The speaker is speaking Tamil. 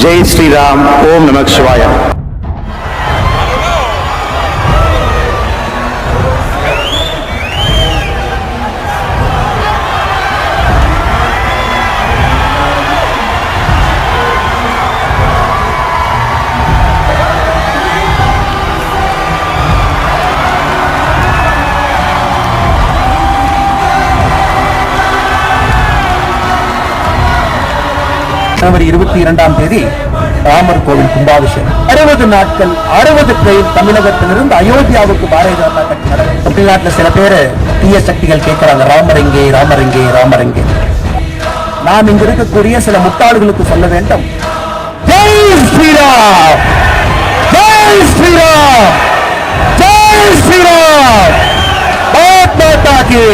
ஜெய் ஸ்ரீராம். ஓம் நம சிவாய. ஜனவரி 22 ராமர் கோவில் கும்பாபிஷேகம். 60 நாட்கள் 60 ட்ரெயின் தமிழகத்திலிருந்து அயோத்தியாவுக்கு பாரதிய ஜனதா கட்சி நடக்கும். தமிழ்நாட்டில் சில பேர் தீய சக்திகள் கேட்கிறாங்க, ராமர் எங்கே, ராமர் எங்கே, ராமர் எங்கே. நாம் இங்க இருக்கக்கூடிய சில முட்டாள்களுக்கு சொல்ல வேண்டும், ஜெய் ஸ்ரீராம், ஜெய் ஸ்ரீராம், ஜெய் ஸ்ரீராம், பாரத் மாதா கி